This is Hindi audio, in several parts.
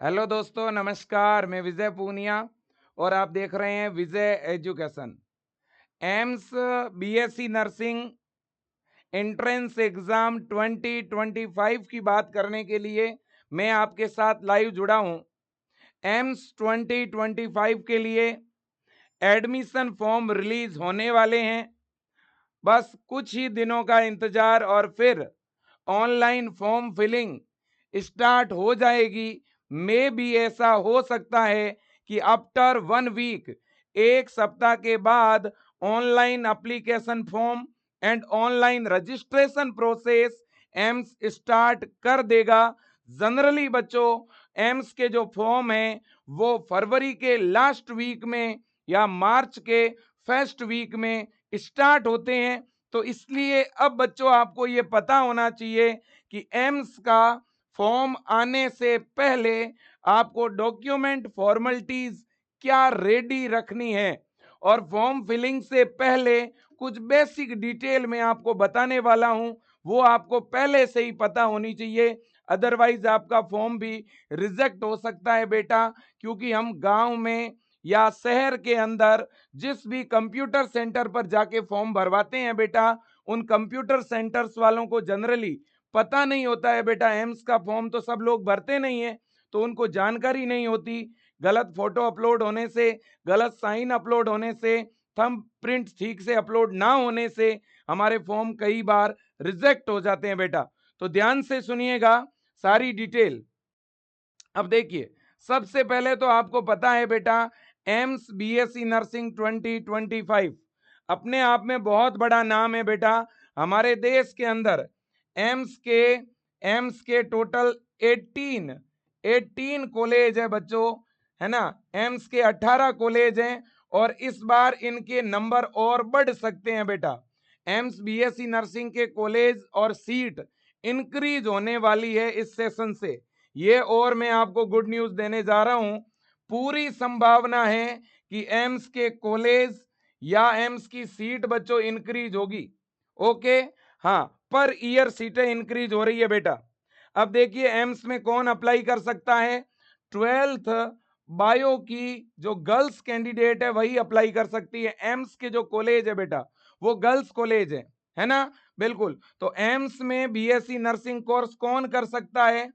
हेलो दोस्तों, नमस्कार। मैं विजय पूनिया और आप देख रहे हैं Vijay education. AIIMS BSc nursing entrance exam 2025 की बात करने के लिए मैं आपके साथ लाइव जुड़ा हूं। एम्स 2025 के लिए एडमिशन फॉर्म रिलीज होने वाले हैं। बस कुछ ही दिनों का इंतजार और फिर ऑनलाइन फॉर्म फिलिंग स्टार्ट हो जाएगी। मे भी ऐसा हो सकता है कि आफ्टर 1 वीक, एक सप्ताह के बाद online application form and online registration process AIIMS start कर देगा। जनरली बच्चों, एम्स के जो फॉर्म हैं वो फरवरी के लास्ट वीक में या मार्च के फर्स्ट वीक में स्टार्ट होते हैं। तो इसलिए अब बच्चों आपको ये पता होना चाहिए कि एम्स का फॉर्म आने से पहले आपको डॉक्यूमेंट फॉर्मेलिटीज क्या रेडी रखनी है, और फॉर्म फिलिंग से पहले कुछ बेसिक डिटेल में आपको बताने वाला हूं, वो आपको पहले से ही पता होनी चाहिए। अदरवाइज आपका फॉर्म भी रिजेक्ट हो सकता है बेटा, क्योंकि हम गांव में या शहर के अंदर जिस भी कंप्यूटर सेंटर पर जाके फॉर्म भरवाते हैं बेटा, उन कंप्यूटर सेंटर्स वालों को जनरली पता नहीं होता है बेटा। एम्स का फॉर्म तो सब लोग भरते नहीं है, तो उनको जानकारी नहीं होती। गलत फोटो अपलोड होने से, गलत साइन अपलोड होने से, थंब प्रिंट ठीक से अपलोड ना होने से हमारे फॉर्म कई बार रिजेक्ट हो जाते हैं बेटा। तो ध्यान से सुनिएगा सारी डिटेल। अब देखिए, सबसे पहले तो आपको पता है बेटा, एम्स बीएससी नर्सिंग 2025 अपने आप में बहुत बड़ा नाम है बेटा हमारे देश के अंदर। एम्स के एम्स के टोटल 18 कॉलेज है बच्चों, है ना। एम्स के 18 कॉलेज हैं और इस बार इनके नंबर और बढ़ सकते हैं बेटा। एम्स बीएससी नर्सिंग के कॉलेज और सीट इंक्रीज होने वाली है इस सेशन से। ये और मैं आपको गुड न्यूज देने जा रहा हूं। पूरी संभावना है कि एम्स के कॉलेज या एम्स की सीट बच्चों इंक्रीज होगी। ओके, हाँ, पर ईयर सीटें इंक्रीज हो रही है बेटा। अब देखिए, एम्स में कौन अप्लाई कर सकता है। 12th बायो की जो गर्ल्स कैंडिडेट है वही अप्लाई कर सकती है। एम्स के जो कॉलेज है बेटा वो गर्ल्स कॉलेज है ना। बिल्कुल। तो एम्स में बीएससी नर्सिंग कोर्स कौन कर सकता है?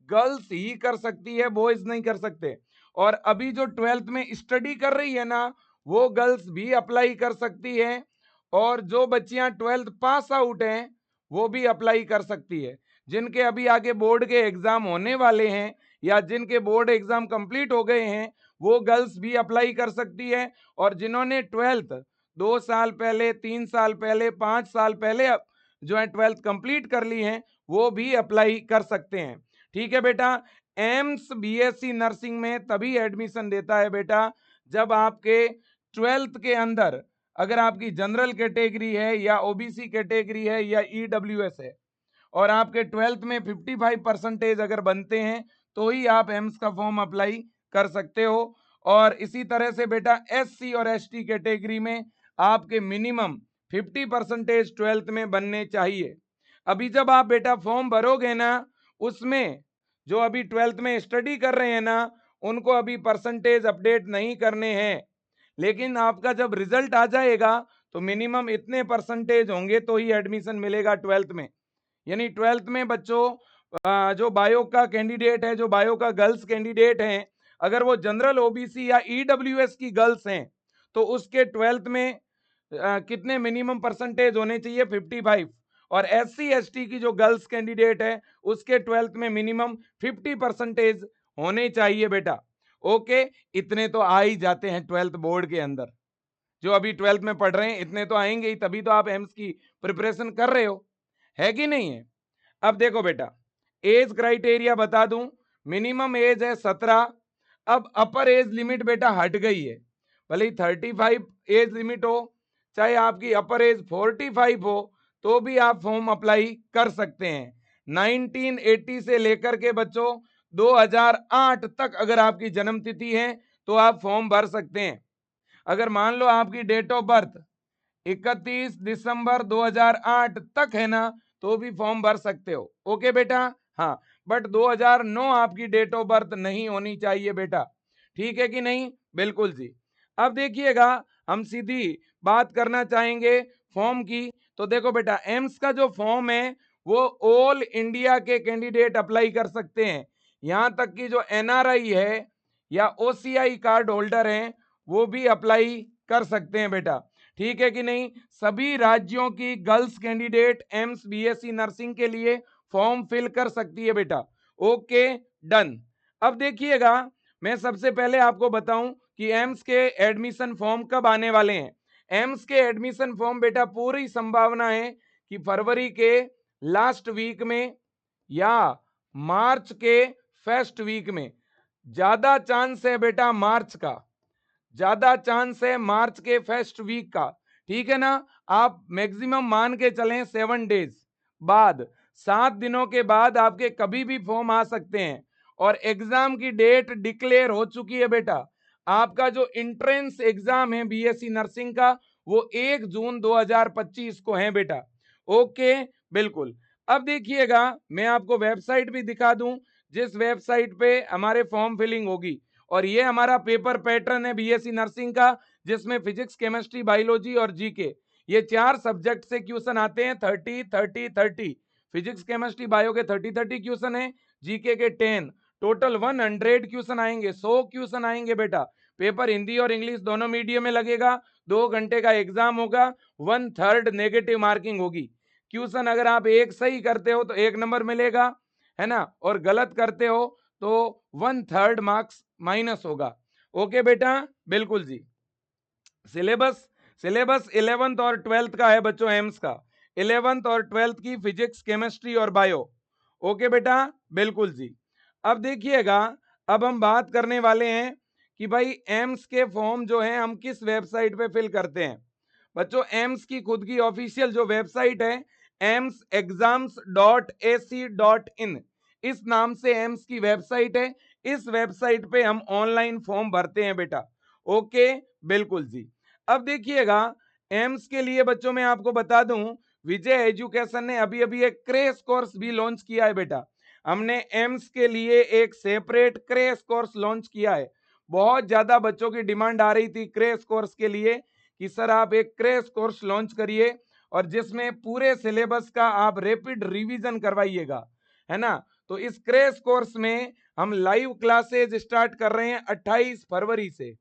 गर्ल्स ही कर सकती है, बॉयज नहीं कर सकते। और अभी जो 12th में स्टडी कर रही है ना, वो गर्ल्स भी अप्लाई कर सकती है। और जो बच्चियां 12th पास आउट हैं वो भी अप्लाई कर सकती है। जिनके अभी आगे बोर्ड के एग्जाम होने वाले हैं या जिनके बोर्ड एग्जाम कंप्लीट हो गए हैं, वो गर्ल्स भी अप्लाई कर सकती है। और जिन्होंने 12th 2 साल पहले, 3 साल पहले, 5 साल पहले जो है 12th कंप्लीट कर ली है, वो भी अप्लाई कर सकते हैं। ठीक है बेटा। एम्स बीएससी नर्सिंग में तभी एडमिशन देता है बेटा जब आपके 12th के अंदर, अगर आपकी जनरल कैटेगरी है या ओबीसी कैटेगरी है या ईडब्ल्यूएस है, और आपके 12th में 55% अगर बनते हैं, तो ही आप एम्स का फॉर्म अप्लाई कर सकते हो। और इसी तरह से बेटा एससी और एसटी कैटेगरी में आपके मिनिमम 50% 12th में बनने चाहिए। अभी जब आप बेटा फॉर्म भरोगे ना, उसमें जो अभी 12th में स्टडी कर रहे हैं ना, उनको अभी परसेंटेज अपडेट नहीं करने हैं। लेकिन आपका जब रिजल्ट आ जाएगा तो मिनिमम इतने परसेंटेज होंगे तो ही एडमिशन मिलेगा 12th में। यानी 12th में बच्चों जो बायो का कैंडिडेट है, जो बायो का गर्ल्स कैंडिडेट हैं, अगर वो जनरल ओबीसी या ईडब्ल्यूएस की गर्ल्स हैं, तो उसके 12th में कितने मिनिमम परसेंटेज होने चाहिए? 55। और एससी एसटी की जो गर्ल्स कैंडिडेट है उसके 12th में मिनिमम 50% होने चाहिए बेटा। ओके, इतने तो आ ही जाते हैं 12th बोर्ड के अंदर। जो अभी 12th में पढ़ रहे हैं इतने तो आएंगे ही, तभी तो आप एम्स की प्रिपरेशन कर रहे हो, है कि नहीं है। अब देखो बेटा, एज क्राइटेरिया बता दूं। मिनिमम एज है 17। अब अपर एज लिमिट बेटा हट गई है। भले ही 35 एज लिमिट हो, चाहे आपकी अपर एज 45 हो, तो भी आप फॉर्म अप्लाई कर सकते हैं। 1980 से लेकर के बच्चों 2008 तक अगर आपकी जन्म तिथि है तो आप फॉर्म भर सकते हैं। अगर मान लो आपकी डेट ऑफ बर्थ 31 दिसंबर 2008 तक है ना, तो भी फॉर्म भर सकते हो। ओके बेटा। हाँ, बट 2009 आपकी डेट ऑफ बर्थ नहीं होनी चाहिए बेटा। ठीक है कि नहीं? बिल्कुल जी। अब देखिएगा, हम सीधी बात करना चाहेंगे फॉर्म की। तो देखो बेटा, एम्स का जो फॉर्म है वो ऑल इंडिया के कैंडिडेट अप्लाई कर सकते हैं। यहां तक कि जो एनआरआई है या ओसीआई कार्ड होल्डर हैं वो भी अप्लाई कर सकते हैं बेटा। ठीक है कि नहीं? सभी राज्यों की girls candidate AIIMS BSc nursing के लिए फॉर्म फिल कर सकती है बेटा। Okay, done. अब देखिएगा, मैं सबसे पहले आपको बताऊं कि एम्स के एडमिशन फॉर्म कब आने वाले हैं। एम्स के एडमिशन फॉर्म बेटा पूरी संभावना है कि फरवरी के लास्ट वीक में या मार्च के फर्स्ट वीक में। ज्यादा चांस है बेटा मार्च का, ज्यादा चांस है मार्च के फर्स्ट वीक का। ठीक है ना? आप मैक्सिमम मान के चलें 7 डेज बाद, 7 दिनों के बाद आपके कभी भी फॉर्म आ सकते हैं। और एग्जाम की डेट डिक्लेयर हो चुकी है बेटा। आपका जो इंट्रेंस एग्जाम है बीएससी नर्सिंग का वो 1 जून 2025 को है बेटा। ओके, बिल्कुल। अब देखिएगा, मैं आपको वेबसाइट भी दिखा दूं जिस वेबसाइट पे हमारे फॉर्म फिलिंग होगी। और ये हमारा पेपर पैटर्न है बीएससी नर्सिंग का, जिसमें फिजिक्स, केमिस्ट्री, बायोलॉजी और जीके ये 4 सब्जेक्ट से क्वेश्चन आते हैं। 30 30 30। फिजिक्स, केमिस्ट्री, बायो के 30 क्वेश्चन है, जीके के 10। टोटल 100 क्वेश्चन आएंगे, 100 क्वेश्चन आएंगे बेटा। पेपर हिंदी और इंग्लिश दोनों मीडियम में लगेगा। 2 घंटे का एग्जाम होगा। 1/3 नेगेटिव मार्किंग होगी। क्वेश्चन अगर आप एक सही करते हो तो 1 नंबर मिलेगा, है ना? और गलत करते हो तो 1/3 मार्क्स माइनस होगा। ओके बेटा, बिल्कुल जी। सिलेबस सिलेबस 11th और 12th का है बच्चों, एम्स का 11th और 12th की फिजिक्स, केमिस्ट्री और बायो। ओके बेटा, बिल्कुल जी। अब देखिएगा, अब हम बात करने वाले हैं कि भाई एम्स के फॉर्म जो हैं हम किस वेबसाइट पे फिल करते हैं। बच्चों, एम्स की खुद की ऑफिशियल जो वेबसाइट है emsexams.ac.in, इस नाम से एम्स की वेबसाइट है। इस वेबसाइट पे हम ऑनलाइन फॉर्म भरते हैं बेटा। ओके, बिल्कुल जी। अब देखिएगा, एम्स के लिए बच्चों मैं आपको बता दूं, विजय एजुकेशन ने अभी अभी एक क्रैश कोर्स भी लॉन्च किया है बेटा। हमने एम्स के लिए एक सेपरेट क्रैश कोर्स लॉन्च किया है। बहुत ज्यादा बच्चों की डिमांड आ रही थी क्रैश कोर्स के लिए कि सर आप एक क्रैश कोर्स लॉन्च करिए और जिसमें पूरे सिलेबस का आप रैपिड रिवीजन करवाइएगा, है ना? तो इस क्रैश कोर्स में हम लाइव क्लासेज स्टार्ट कर रहे हैं 28 फरवरी से।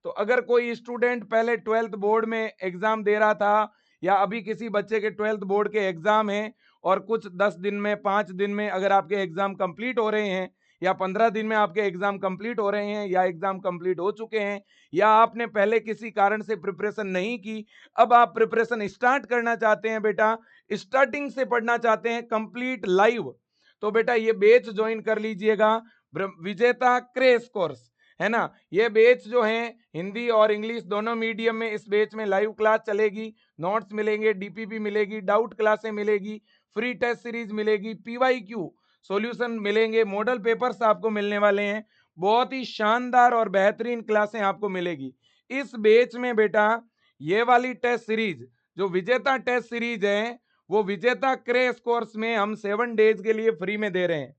तो अगर कोई स्टूडेंट पहले 12th बोर्ड में एग्जाम दे रहा था या अभी किसी बच्चे के 12th बोर्ड के एग्जाम है और कुछ 10 दिन में, 5 दिन में अगर आपके एग्जाम कंप्लीट हो रहे हैं या 15 दिन में आपके एग्जाम कंप्लीट हो रहे हैं या एग्जाम कंप्लीट हो चुके हैं या आपने पहले किसी कारण से प्रिपरेशन नहीं की, अब आप प्रिपरेशन स्टार्ट करना चाहते हैं बेटा, स्टार्टिंग से पढ़ना चाहते हैं कंप्लीट लाइव, तो बेटा ये बैच ज्वाइन कर लीजिएगा, विजेता क्रैश कोर्स, है ना? ये बैच जो है हिंदी और इंग्लिश दोनों मीडियम में, इस बैच में लाइव क्लास चलेगी, नोट्स मिलेंगे, डीपीपी मिलेगी, डाउट क्लासें मिलेगी, फ्री टेस्ट सीरीज मिलेगी, पीवाईक्यू सॉल्यूशन मिलेंगे, मॉडल पेपर्स आपको मिलने वाले हैं। बहुत ही शानदार और बेहतरीन क्लासें आपको मिलेगी इस बैच में बेटा। ये वाली टेस्ट सीरीज जो विजेता टेस्ट सीरीज है वो विजेता क्रैश कोर्स में हम 7 डेज के लिए फ्री में दे रहे हैं।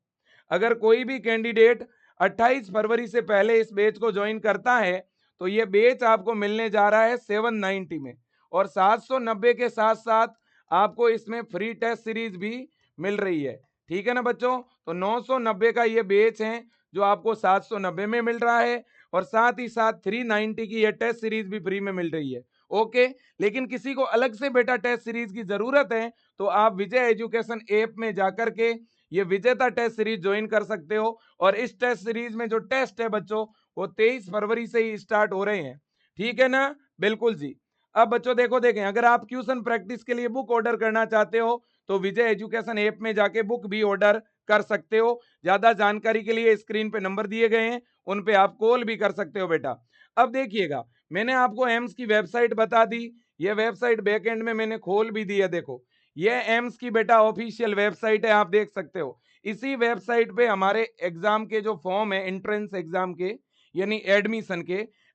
अगर कोई भी कैंडिडेट 28 फरवरी से पहले इस बैच को ज्वाइन करता है तो ये बैच आपको मिलने जा रहा है 790 में, और 790 के साथ साथ आपको इसमें फ्री टेस्ट सीरीज भी मिल रही है। ठीक है ना बच्चों? तो 990 का ये बैच है जो आपको 790 में मिल रहा है, और साथ ही साथ 390 की ये टेस्ट सीरीज भी फ्री में मिल रही है। ओके, लेकिन किसी को अलग से बेटा टेस्ट सीरीज की जरूरत है तो आप विजय एजुकेशन ऐप में जाकर के ये विजेता टेस्ट सीरीज ज्वाइन कर सकते हो। और इस टेस्ट सीरीज में जो टेस्ट है बच्चों वो 23 फरवरी से ही स्टार्ट हो रहे हैं। ठीक है ना? बिल्कुल जी। अब बच्चों देखो, देखें, अगर आप क्वेश्चन प्रैक्टिस के लिए बुक ऑर्डर करना चाहते हो तो विजय एजुकेशन ऐप में जाके बुक भी ऑर्डर कर सकते हो। ज्यादा जानकारी के लिए स्क्रीन पे नंबर दिए गए हैं, उन पे आप कॉल भी कर सकते हो बेटा। अब देखिएगा, मैंने आपको एम्स की वेबसाइट बता दी, ये वेबसाइट बैकएंड में मैंने खोल भी दी है। देखो, ये एम्स की बेटा ऑफिशियल वेबसाइट है, आप देख सकते हो। इसी वेबसाइट पे हमारे एग्जाम के जो फॉर्म है एंट्रेंस एग्जाम के यानी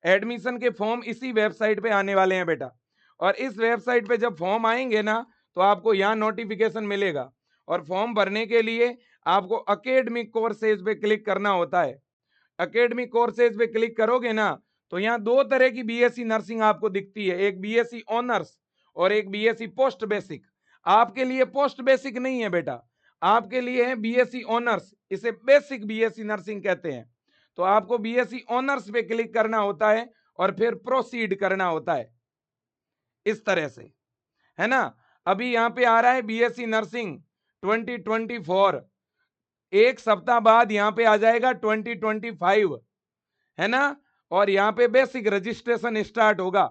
एडमिशन के फॉर्म इसी वेबसाइट पे आने वाले हैं बेटा। और इस वेबसाइट पे जब फॉर्म आएंगे ना तो आपको यहाँ नोटिफिकेशन मिलेगा, और फॉर्म भरने के लिए आपको अकेडमिक कोर्सेज पे क्लिक करना होता है। अकेडमिक कोर्सेज पे क्लिक करोगे ना तो यहाँ दो तरह की बीएससी नर्सिंग आपको दिखती है, एक बीएससी ऑनर्स और एक बीएससी पोस्ट बेसिक। आपके लिए पोस्ट बेसिक नहीं है बेटा, आपके लिए है बीएससी ऑनर्स, इसे बेसिक बीएससी नर्सिंग कहते हैं। तो आपको बीएससी ऑनर्स पे क्लिक करना होता है और फिर प्रोसीड करना होता है इस तरह से, है ना। अभी यहाँ पे आ रहा है बीएससी नर्सिंग 2024, एक सप्ताह बाद यहाँ पे आ जाएगा 2025, है ना। और यहाँ पे बेसिक रजिस्ट्रेशन स्टार्ट होगा,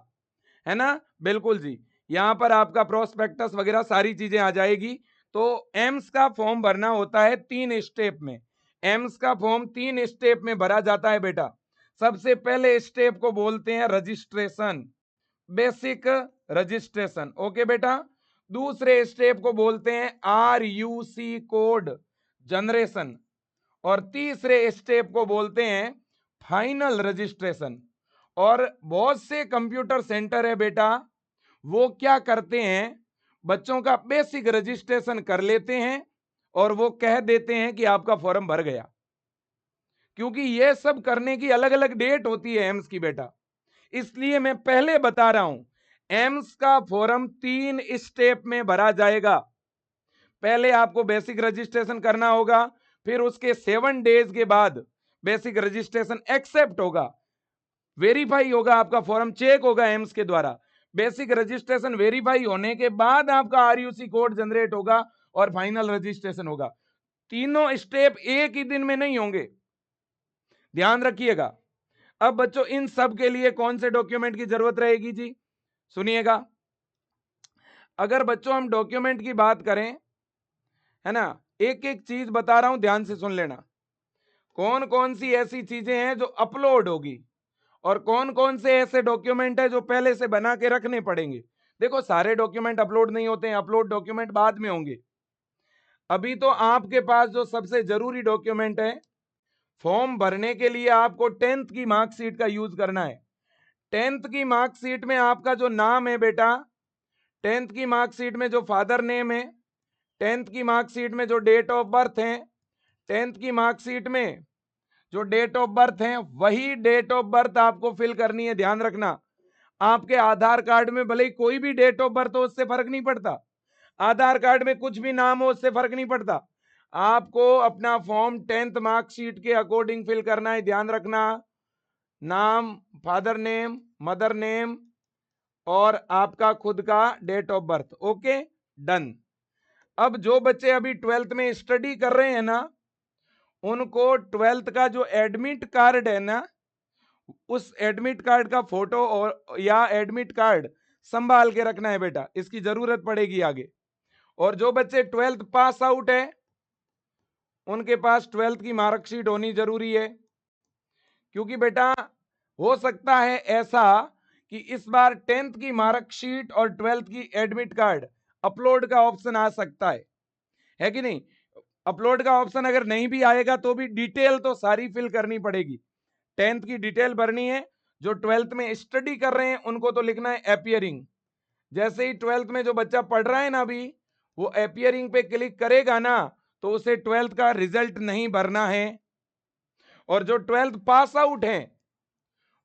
है ना। बिल्कुल जी, यहाँ पर आपका प्रोस्पेक्टस वगैरह सारी चीजें आ जाएगी। तो एम्स का फॉर्म भरना होता है 3 स्टेप में। एम्स का फॉर्म 3 स्टेप में भरा जाता है बेटा। सबसे पहले स्टेप को बोलते हैं रजिस्ट्रेशन, बेसिक रजिस्ट्रेशन, ओके बेटा। दूसरे स्टेप को बोलते हैं RUC कोड जनरेशन और तीसरे स्टेप को बोलते हैं फाइनल रजिस्ट्रेशन। और बहुत से कंप्यूटर सेंटर है बेटा, वो क्या करते हैं, बच्चों का बेसिक रजिस्ट्रेशन कर लेते हैं और वो कह देते हैं कि आपका फॉर्म भर गया, क्योंकि ये सब करने की अलग अलग डेट होती है एम्स की बेटा। इसलिए मैं पहले बता रहा हूं, एम्स का फॉर्म 3 स्टेप में भरा जाएगा। पहले आपको बेसिक रजिस्ट्रेशन करना होगा, फिर उसके 7 डेज के बाद बेसिक रजिस्ट्रेशन एक्सेप्ट होगा, वेरीफाई होगा, आपका फॉर्म चेक होगा एम्स के द्वारा। बेसिक रजिस्ट्रेशन वेरीफाई होने के बाद आपका RUC कोड जनरेट होगा और फाइनल रजिस्ट्रेशन होगा। तीनों स्टेप एक ही दिन में नहीं होंगे, ध्यान रखिएगा। अब बच्चों इन सब के लिए कौन से डॉक्यूमेंट की जरूरत रहेगी जी, सुनिएगा। अगर बच्चों हम डॉक्यूमेंट की बात करें, है ना, एक एक चीज बता रहा हूं, ध्यान से सुन लेना। कौन कौन सी ऐसी चीजें हैं जो अपलोड होगी और कौन कौन से ऐसे डॉक्यूमेंट है जो पहले से बना के रखने पड़ेंगे। देखो सारे डॉक्यूमेंट अपलोड नहीं होते हैं, अपलोड डॉक्यूमेंट बाद में होंगे। अभी तो आपके पास जो सबसे जरूरी डॉक्यूमेंट है, फॉर्म भरने के लिए आपको 10th की मार्कशीट का यूज करना है। 10th की मार्कशीट में आपका जो नाम है बेटा, 10th की मार्कशीट में जो फादर नेम है, 10th की मार्कशीट में जो डेट ऑफ बर्थ है, 10th की मार्कशीट में जो डेट ऑफ बर्थ है, वही डेट ऑफ बर्थ आपको फिल करनी है। ध्यान रखना, आपके आधार कार्ड में भले ही कोई भी डेट ऑफ बर्थ हो, उससे फर्क नहीं पड़ता। आधार कार्ड में कुछ भी नाम हो, उससे फर्क नहीं पड़ता। आपको अपना फॉर्म 10th मार्कशीट के अकॉर्डिंग फिल करना है। ध्यान रखना, नाम, फादर नेम, मदर नेम और आपका खुद का date of birth, okay done. अब जो बच्चे अभी 12th में स्टडी कर रहे हैं ना, उनको 12th का जो एडमिट कार्ड है ना, उस एडमिट कार्ड का फोटो और या एडमिट कार्ड संभाल के रखना है बेटा, इसकी जरूरत पड़ेगी आगे। और जो बच्चे 12th पास आउट है, उनके पास 12th की मार्कशीट होनी जरूरी है, क्योंकि बेटा हो सकता है ऐसा कि इस बार 10th की मार्कशीट और 12th की एडमिट कार्ड अपलोड का ऑप्शन आ सकता है कि नहीं। अपलोड का ऑप्शन अगर नहीं भी आएगा तो भी डिटेल तो सारी फिल करनी पड़ेगी। 10th की डिटेल भरनी है, जो 12th में स्टडी कर रहे हैं उनको तो लिखना है अपीयरिंग। जैसे ही 12th में जो बच्चा पढ़ रहा है ना अभी, वो अपीयरिंग पे क्लिक करेगा ना, तो उसे 12th का रिजल्ट नहीं भरना है। और जो 12th पास आउट हैं,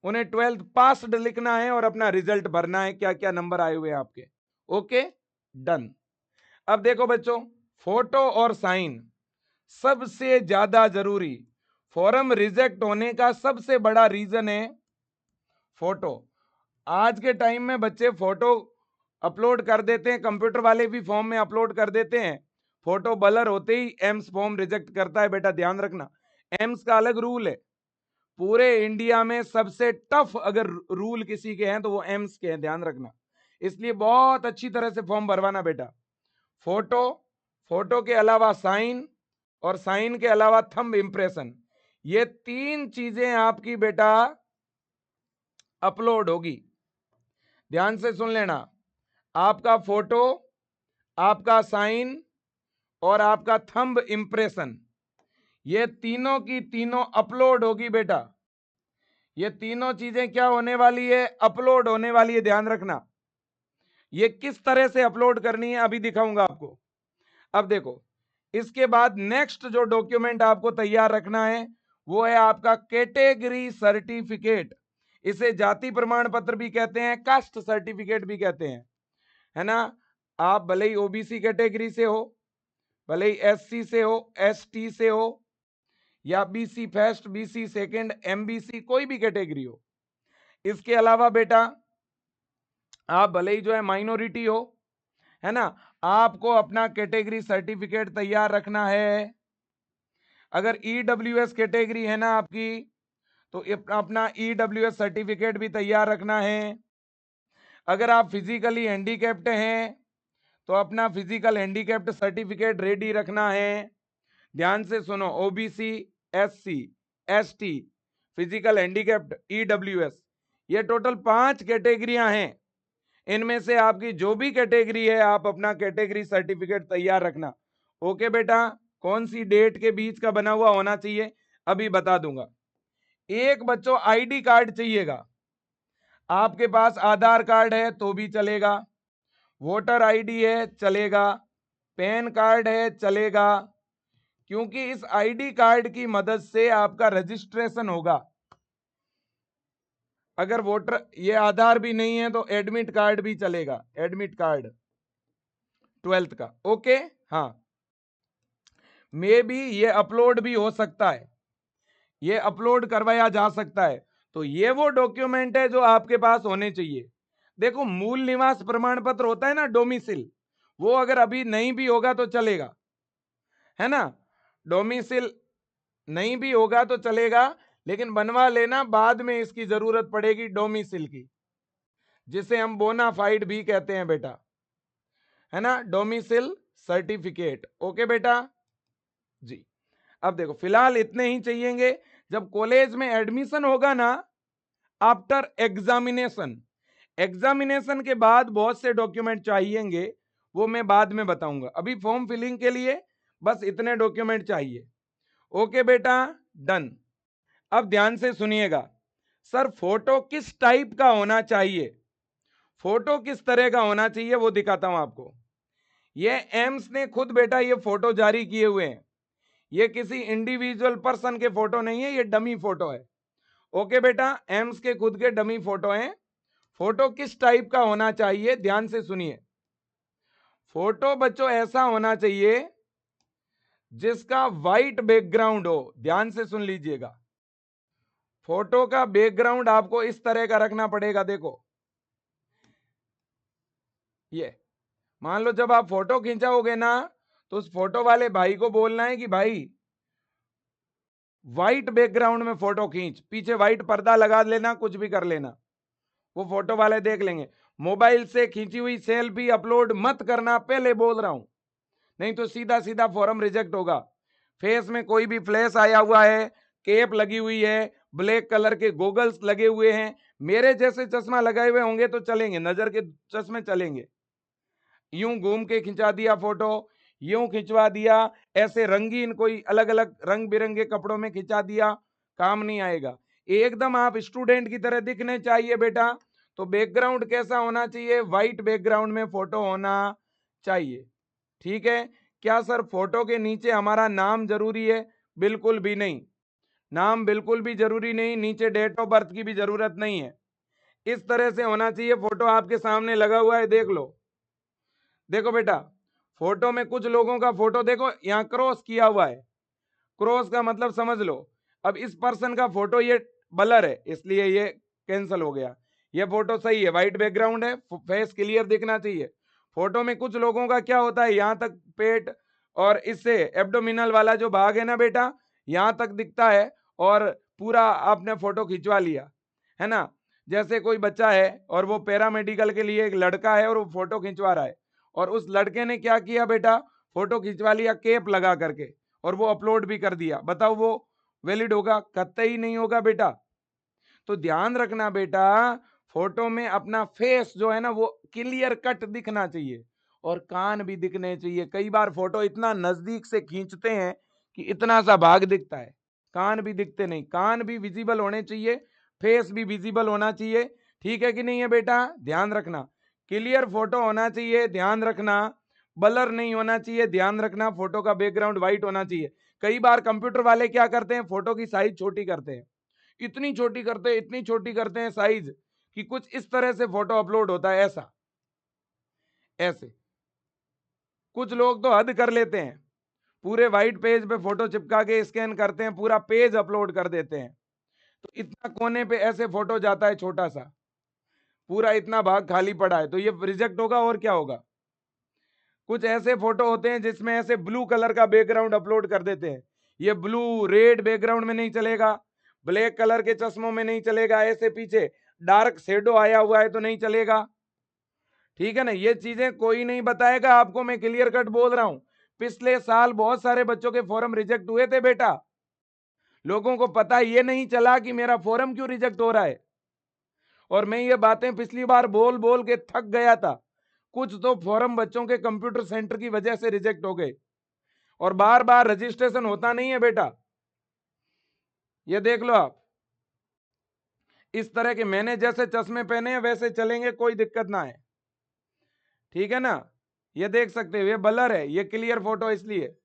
उन्हें 12th पास्ड लिखना है और अपना रिजल्ट भरना है, क्या क्या नंबर आए हुए हैं आपके, ओके डन। अब देखो बच्चों, फोटो और साइन सबसे ज्यादा जरूरी। फॉर्म रिजेक्ट होने का सबसे बड़ा रीजन है फोटो। आज के टाइम में बच्चे फोटो अपलोड कर देते हैं, कंप्यूटर वाले भी फॉर्म में अपलोड कर देते हैं, फोटो ब्लर होते ही एम्स फॉर्म रिजेक्ट करता है। बेटा ध्यान रखना, एम्स का अलग रूल है। पूरे इंडिया में सबसे टफ अगर रूल किसी के हैं तो वो एम्स के हैं, ध्यान रखना। इसलिए बहुत अच्छी तरह से फॉर्म भरवाना बेटा। फोटो, फोटो के अलावा साइन और साइन के अलावा थंब इंप्रेशन, ये 3 चीजें आपकी बेटा अपलोड होगी। ध्यान से सुन लेना, आपका फोटो, आपका साइन और आपका थंब इंप्रेशन, ये तीनों की तीनों अपलोड होगी बेटा। ये तीनों चीजें क्या होने वाली है, अपलोड होने वाली है, ध्यान रखना। ये किस तरह से अपलोड करनी है अभी दिखाऊंगा आपको। अब देखो, इसके बाद नेक्स्ट जो डॉक्यूमेंट आपको तैयार रखना है वो है आपका कैटेगरी सर्टिफिकेट। इसे जाति प्रमाण पत्र भी कहते हैं, कास्ट सर्टिफिकेट भी कहते हैं, है ना। आप भले ही ओबीसी कैटेगरी से हो, भले ही एससी से हो, एसटी से हो, या BC first, BC second, MBC, कोई भी कैटेगरी हो। इसके अलावा बेटा आप भले ही जो है माइनॉरिटी हो, है ना, आपको अपना कैटेगरी सर्टिफिकेट तैयार रखना है। अगर ईडब्ल्यूएस कैटेगरी है ना आपकी, तो अपना ईडब्ल्यूएस सर्टिफिकेट भी तैयार रखना है। अगर आप फिजिकली हैंडीकैप्ड हैं तो अपना फिजिकल हैंडीकैप्ड सर्टिफिकेट रेडी रखना है। ध्यान से सुनो, OBC, SC, ST, physical handicapped, EWS, ये टोटल 5 कैटेगरियां हैं। इनमें से आपकी जो भी कैटेगरी है आप अपना कैटेगरी सर्टिफिकेट तैयार रखना। ओके बेटा, कौन सी डेट के बीच का बना हुआ होना चाहिए अभी बता दूंगा। एक बच्चों आईडी कार्ड चाहिएगा। आपके पास आधार कार्ड है तो भी चलेगा, वोटर आईडी है चलेगा, पैन कार्ड है चलेगा, क्योंकि इस आईडी कार्ड की मदद से आपका रजिस्ट्रेशन होगा। अगर वोटर ये आधार भी नहीं है तो एडमिट कार्ड भी चलेगा, एडमिट कार्ड 12th का। ओके, हाँ, मे भी ये अपलोड भी हो सकता है, ये अपलोड करवाया जा सकता है। तो ये वो डॉक्यूमेंट है जो आपके पास होने चाहिए। देखो, मूल निवास प्रमाण पत्र होता है ना, डोमिसिल, वो अगर अभी नहीं भी होगा तो चलेगा, है ना। डोमिसिल नहीं भी होगा तो चलेगा, लेकिन बनवा लेना, बाद में इसकी जरूरत पड़ेगी डोमिसिल की, जिसे हम बोनाफाइड भी कहते हैं बेटा, है ना, डोमिसिल सर्टिफिकेट। ओके बेटा जी। अब देखो, फिलहाल इतने ही चाहिएंगे। जब कॉलेज में एडमिशन होगा ना, आफ्टर एग्जामिनेशन, एग्जामिनेशन के बाद बहुत से डॉक्यूमेंट चाहिएंगे, वो मैं बाद में बताऊंगा। अभी फॉर्म फिलिंग के लिए बस इतने डॉक्यूमेंट चाहिए। ओके बेटा, डन। अब ध्यान से सुनिएगा, सर फोटो किस टाइप का होना चाहिए, फोटो किस तरह का होना चाहिए वो दिखाता हूं आपको। ये एम्स ने खुद बेटा ये फोटो जारी किए हुए हैं, ये किसी इंडिविजुअल पर्सन के फोटो नहीं है, ये डमी फोटो है। ओके बेटा, एम्स के खुद के डमी फोटो हैं। फोटो किस टाइप का होना चाहिए, ध्यान से सुनिए। फोटो बच्चों ऐसा होना चाहिए जिसका व्हाइट बैकग्राउंड हो। ध्यान से सुन लीजिएगा, फोटो का बैकग्राउंड आपको इस तरह का रखना पड़ेगा। देखो, ये मान लो जब आप फोटो खिंचाओगे ना, तो उस फोटो वाले भाई को बोलना है कि भाई व्हाइट बैकग्राउंड में फोटो खींच, पीछे व्हाइट पर्दा लगा लेना, कुछ भी कर लेना, वो फोटो वाले देख लेंगे। मोबाइल से खींची हुई सेल्फी अपलोड मत करना, पहले बोल रहा हूं, नहीं तो सीधा सीधा फॉर्म रिजेक्ट होगा। फेस में कोई भी फ्लैश आया हुआ है, कैप लगी हुई है, ब्लैक कलर के गोगल्स लगे हुए हैं, मेरे जैसे चश्मा लगाए हुए होंगे तो चलेंगे, नजर के चश्मे चलेंगे। यूं घूम के खिंचा दिया फोटो, यूं खिंचवा दिया, ऐसे रंगीन कोई अलग अलग रंग बिरंगे कपड़ों में खिंचा दिया, काम नहीं आएगा। एकदम आप स्टूडेंट की तरह दिखने चाहिए बेटा। तो बैकग्राउंड कैसा होना चाहिए, व्हाइट बैकग्राउंड में फोटो होना चाहिए। ठीक है। क्या सर फोटो के नीचे हमारा नाम जरूरी है? बिल्कुल भी नहीं, नाम बिल्कुल भी जरूरी नहीं, नीचे डेट ऑफ बर्थ की भी जरूरत नहीं है। इस तरह से होना चाहिए। फोटो आपके सामने लगा हुआ है, देख लो। देखो बेटा, फोटो में कुछ लोगों का फोटो देखो यहाँ क्रॉस किया हुआ है, क्रॉस का मतलब समझ लो। अब इस पर्सन का फोटो ये ब्लर है, इसलिए ये कैंसिल हो गया। ये फोटो सही है, व्हाइट बैकग्राउंड है, फेस क्लियर दिखना चाहिए। फोटो में कुछ लोगों का क्या होता है, यहाँ तक पेट और इससे एब्डोमिनल वाला जो भाग है ना बेटा, यहाँ तक दिखता है, और पूरा आपने फोटो खिंचवा लिया, है ना। जैसे कोई बच्चा है और वो पैरामेडिकल के लिए, एक लड़का है और वो फोटो खिंचवा रहा है, और उस लड़के ने क्या किया बेटा, फोटो खिंचवा लिया कैप लगा करके, और वो अपलोड भी कर दिया। बताओ वो वैलिड होगा? कतई नहीं होगा बेटा। तो ध्यान रखना बेटा, फोटो में अपना फेस जो है ना वो क्लियर कट दिखना चाहिए, और कान भी दिखने चाहिए। कई बार फोटो इतना नजदीक से खींचते हैं कि इतना सा भाग दिखता है, कान भी दिखते नहीं। कान भी विजिबल होने चाहिए, फेस भी विजिबल होना चाहिए। ठीक है कि नहीं है बेटा? ध्यान रखना, क्लियर फोटो होना चाहिए, ध्यान रखना। ब्लर नहीं होना चाहिए, ध्यान रखना। फोटो का बैकग्राउंड व्हाइट होना चाहिए। कई बार कंप्यूटर वाले क्या करते हैं, फोटो की साइज छोटी करते हैं, इतनी छोटी करते हैं, इतनी छोटी करते हैं साइज कि कुछ इस तरह से फोटो अपलोड होता है, ऐसा ऐसे। कुछ लोग तो हद कर लेते हैं, पूरे व्हाइट पेज पे फोटो चिपका के स्कैन करते हैं, पूरा पेज अपलोड कर देते हैं। तो इतना कोने पे ऐसे फोटो जाता है छोटा सा, पूरा इतना भाग खाली पड़ा है, तो ये रिजेक्ट होगा। और क्या होगा, कुछ ऐसे फोटो होते हैं जिसमें ऐसे ब्लू कलर का बैकग्राउंड अपलोड कर देते हैं, ये ब्लू रेड बैकग्राउंड में नहीं चलेगा, ब्लैक कलर के चश्मों में नहीं चलेगा, ऐसे पीछे डार्क शेडो आया हुआ है तो नहीं चलेगा। ठीक है ना, ये चीजें कोई नहीं बताएगा आपको, मैं क्लियर कट बोल रहा हूं। पिछले साल बहुत सारे बच्चों के फॉर्म रिजेक्ट हुए थे बेटा, लोगों को पता ये नहीं चला कि मेरा फॉर्म क्यों रिजेक्ट हो रहा है। और मैं ये बातें पिछली बार बोल बोल के थक गया था। कुछ तो फॉर्म बच्चों के कंप्यूटर सेंटर की वजह से रिजेक्ट हो गए, और बार बार रजिस्ट्रेशन होता नहीं है बेटा। ये देख लो आप, इस तरह के मैंने जैसे चश्मे पहने हैं वैसे चलेंगे, कोई दिक्कत ना है। ठीक है ना, ये देख सकते हो, ये ब्लर है, ये क्लियर फोटो इसलिए।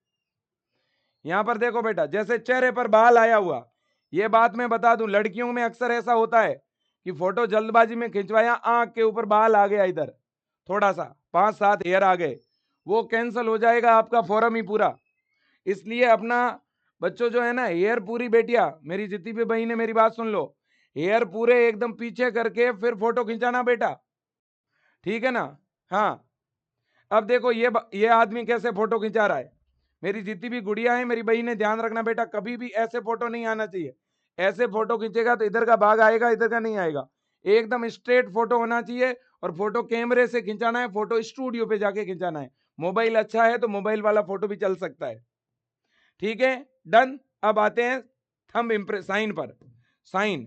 यहां पर देखो बेटा, जैसे चेहरे पर बाल आया हुआ, ये बात मैं बता दूं, लड़कियों में अक्सर ऐसा होता है कि फोटो जल्दबाजी में खिंचवाया, आंख के ऊपर बाल आ गया, इधर थोड़ा सा 5-7 हेयर आ गए, वो कैंसिल हो जाएगा आपका फॉर्म ही पूरा। इसलिए अपना बच्चों जो है ना, हेयर पूरी, बेटिया मेरी जितनी भी बहन है मेरी बात सुन लो, हेयर पूरे एकदम पीछे करके फिर फोटो खिंचाना बेटा, ठीक है ना। हाँ, अब देखो ये आदमी कैसे फोटो खिंचा रहा है। मेरी जितनी भी गुड़िया है, मेरी बहन ने, ध्यान रखना बेटा, कभी भी ऐसे फोटो नहीं आना चाहिए। ऐसे फोटो खींचेगा तो इधर का भाग आएगा, इधर का नहीं आएगा, एकदम स्ट्रेट फोटो होना चाहिए। और फोटो कैमरे से खिंचाना है, फोटो स्टूडियो पे जाके खिंचाना है। मोबाइल अच्छा है तो मोबाइल वाला फोटो भी चल सकता है, ठीक है, डन। अब आते हैं थंब इम्प्रेस साइन पर। साइन,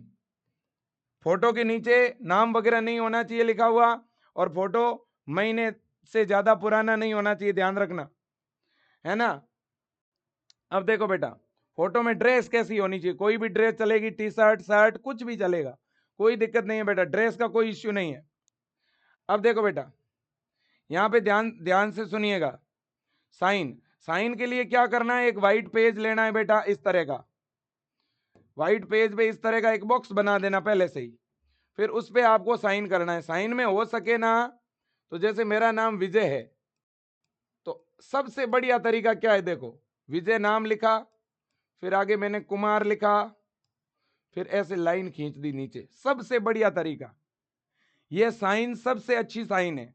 फोटो के नीचे नाम वगैरह नहीं होना चाहिए लिखा हुआ, और फोटो महीने से ज्यादा पुराना नहीं होना चाहिए, ध्यान रखना, है ना। अब देखो बेटा, फोटो में ड्रेस कैसी होनी चाहिए, कोई भी ड्रेस चलेगी, टी शर्ट शर्ट कुछ भी चलेगा, कोई दिक्कत नहीं है बेटा, ड्रेस का कोई इश्यू नहीं है। अब देखो बेटा, यहाँ पे ध्यान ध्यान से सुनिएगा। साइन, साइन के लिए क्या करना है, एक व्हाइट पेज लेना है बेटा, इस तरह का व्हाइट पेज पे इस तरह का एक बॉक्स बना देना पहले से ही, फिर उस पे आपको साइन करना है। साइन में हो सके ना, तो जैसे मेरा नाम विजय है, तो सबसे बढ़िया तरीका क्या है, देखो, विजय नाम लिखा, फिर आगे मैंने कुमार लिखा, फिर ऐसे लाइन खींच दी नीचे, सबसे बढ़िया तरीका। ये साइन सबसे अच्छी साइन है।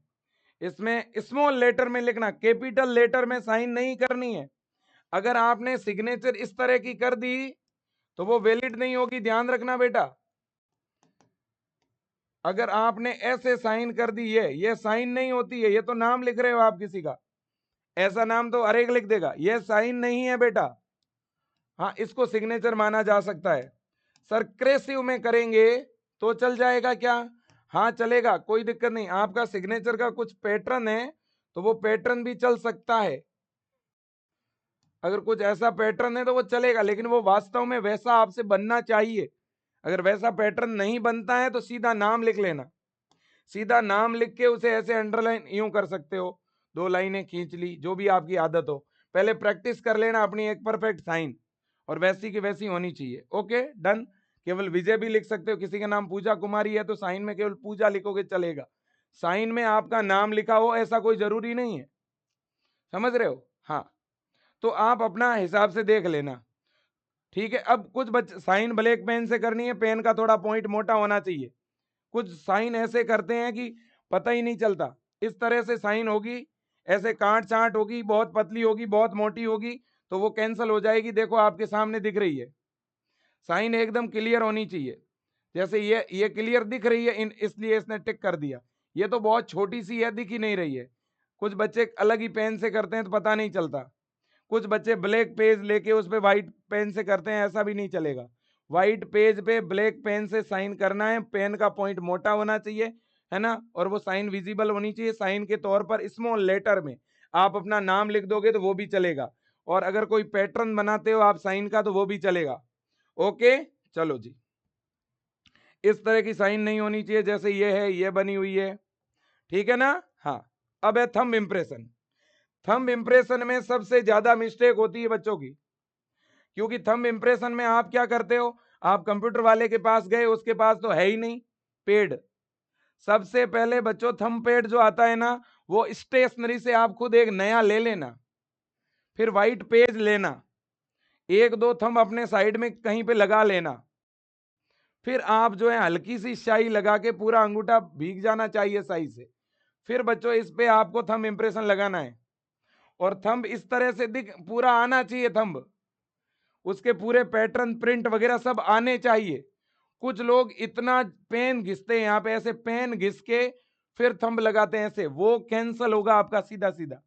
इसमें स्मॉल लेटर में लिखना, कैपिटल लेटर में साइन नहीं करनी है। अगर आपने सिग्नेचर इस तरह की कर दी तो वो वैलिड नहीं होगी, ध्यान रखना बेटा। अगर आपने ऐसे साइन कर दी, ये साइन नहीं होती है, ये तो नाम लिख रहे हो आप किसी का, ऐसा नाम तो हर एक लिख देगा, ये साइन नहीं है बेटा। हाँ, इसको सिग्नेचर माना जा सकता है। सर क्रेसिव में करेंगे तो चल जाएगा क्या, हाँ चलेगा, कोई दिक्कत नहीं। आपका सिग्नेचर का कुछ पैटर्न है तो वो पैटर्न भी चल सकता है, अगर कुछ ऐसा पैटर्न है तो वो चलेगा, लेकिन वो वास्तव में वैसा आपसे बनना चाहिए। अगर वैसा पैटर्न नहीं बनता है तो सीधा नाम लिख लेना, सीधा नाम लिख के उसे ऐसे अंडरलाइन यूं कर सकते हो, 2 लाइनें खींच ली, जो भी आपकी आदत हो। पहले प्रैक्टिस कर लेना अपनी एक परफेक्ट साइन, और वैसी की वैसी होनी चाहिए। Okay done. केवल विजय भी लिख सकते हो, किसी का नाम पूजा कुमारी है तो साइन में केवल पूजा लिखोगे चलेगा, साइन में आपका नाम लिखा हो ऐसा कोई जरूरी नहीं है, समझ रहे हो। हाँ, तो आप अपना हिसाब से देख लेना, ठीक है। अब कुछ बच्चे साइन ब्लैक पेन से करनी है, पेन का थोड़ा पॉइंट मोटा होना चाहिए। कुछ साइन ऐसे करते हैं कि पता ही नहीं चलता, इस तरह से साइन होगी, ऐसे काट चाट होगी, बहुत पतली होगी, बहुत मोटी होगी, तो वो कैंसिल हो जाएगी। देखो आपके सामने दिख रही है, साइन एकदम क्लियर होनी चाहिए। जैसे ये क्लियर दिख रही है, इसलिए इसने टिक कर दिया। ये तो बहुत छोटी सी है, दिख ही नहीं रही है। कुछ बच्चे अलग ही पेन से करते हैं तो पता नहीं चलता। कुछ बच्चे ब्लैक पेज लेके उस पर व्हाइट पेन से करते हैं, ऐसा भी नहीं चलेगा। व्हाइट पेज पे ब्लैक पेन से साइन करना है, पेन का पॉइंट मोटा होना चाहिए, है ना, और वो साइन विजिबल होनी चाहिए। साइन के तौर पर स्मॉल लेटर में आप अपना नाम लिख दोगे तो वो भी चलेगा, और अगर कोई पैटर्न बनाते हो आप साइन का तो वो भी चलेगा। ओके, चलो जी, इस तरह की साइन नहीं होनी चाहिए, जैसे ये है, ये बनी हुई है, ठीक है ना। हाँ, अब है थंब इंप्रेशन। थंब इंप्रेशन में सबसे ज्यादा मिस्टेक होती है बच्चों की, क्योंकि थंब इंप्रेशन में आप क्या करते हो, आप कंप्यूटर वाले के पास गए, उसके पास तो है ही नहीं पेड। सबसे पहले बच्चों थंब पेड जो आता है ना, वो स्टेशनरी से आप खुद एक नया ले लेना, फिर व्हाइट पेज लेना, एक दो थंब अपने साइड में कहीं पे लगा लेना, फिर आप जो है हल्की सी स्याही लगा के, पूरा अंगूठा भीग जाना चाहिए स्याही से, फिर बच्चों इस पे आपको थंब इंप्रेशन लगाना है, और थंब इस तरह से दिख पूरा आना चाहिए, थंब उसके पूरे पैटर्न प्रिंट वगैरह सब आने चाहिए। कुछ लोग इतना पेन घिसते हैं यहाँ पे, ऐसे पेन घिस के फिर थंब लगाते हैं ऐसे, वो कैंसल होगा आपका सीधा सीधा।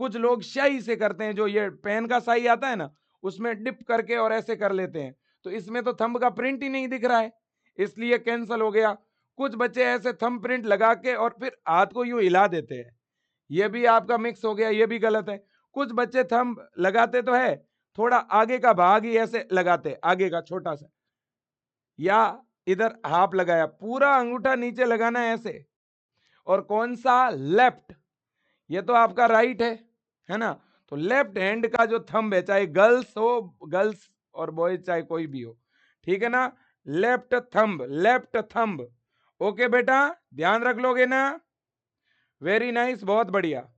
कुछ लोग स्याही से करते हैं, जो ये पेन का स्याही आता है ना, उसमें डिप करके और ऐसे कर लेते हैं, तो इसमें तो थंब का प्रिंट ही नहीं दिख रहा है, इसलिए कैंसल हो गया। कुछ बच्चे ऐसे थंब प्रिंट लगा के और फिर हाथ को यूं हिला देते हैं, ये भी आपका मिक्स हो गया, ये भी गलत है। कुछ बच्चे थंब लगाते तो है, थोड़ा आगे का भाग ही ऐसे लगाते, आगे का छोटा सा, या इधर हाफ लगाया, पूरा अंगूठा नीचे लगाना है ऐसे। और कौन सा, लेफ्ट, ये तो आपका राइट है ना, तो लेफ्ट हैंड का जो थंब है, चाहे गर्ल्स हो, गर्ल्स और बॉयज चाहे कोई भी हो, ठीक है ना, left thumb, left thumb. Okay बेटा, ध्यान रख लोगे ना, वेरी नाइस, बहुत बढ़िया।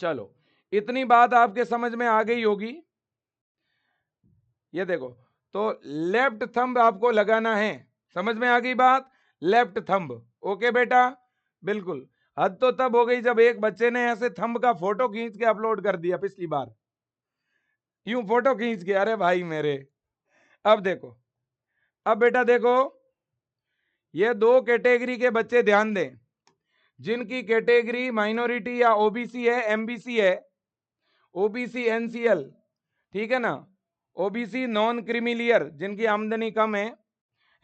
चलो, इतनी बात आपके समझ में आ गई होगी। ये देखो, तो लेफ्ट थंब आपको लगाना है, समझ में आ गई बात, लेफ्ट थंब। ओके बेटा, बिल्कुल। हद तो तब हो गई जब एक बच्चे ने ऐसे थंब का फोटो खींच के अपलोड कर दिया पिछली बार, यूं फोटो खींच के, अरे भाई मेरे। अब देखो, अब बेटा देखो, ये दो कैटेगरी के बच्चे ध्यान दें, जिनकी कैटेगरी माइनॉरिटी या ओबीसी है, एमबीसी है, ओबीसी एनसीएल, ठीक है ना, ओबीसी नॉन क्रीमिलियर, जिनकी आमदनी कम है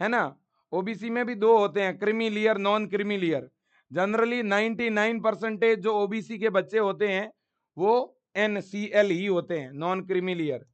ना। ओबीसी में भी दो होते हैं, क्रीमिलियर, नॉन क्रीमिलियर। जनरली 99% जो ओबीसी के बच्चे होते हैं वो एनसीएल ही होते हैं, नॉन क्रीमिलियर।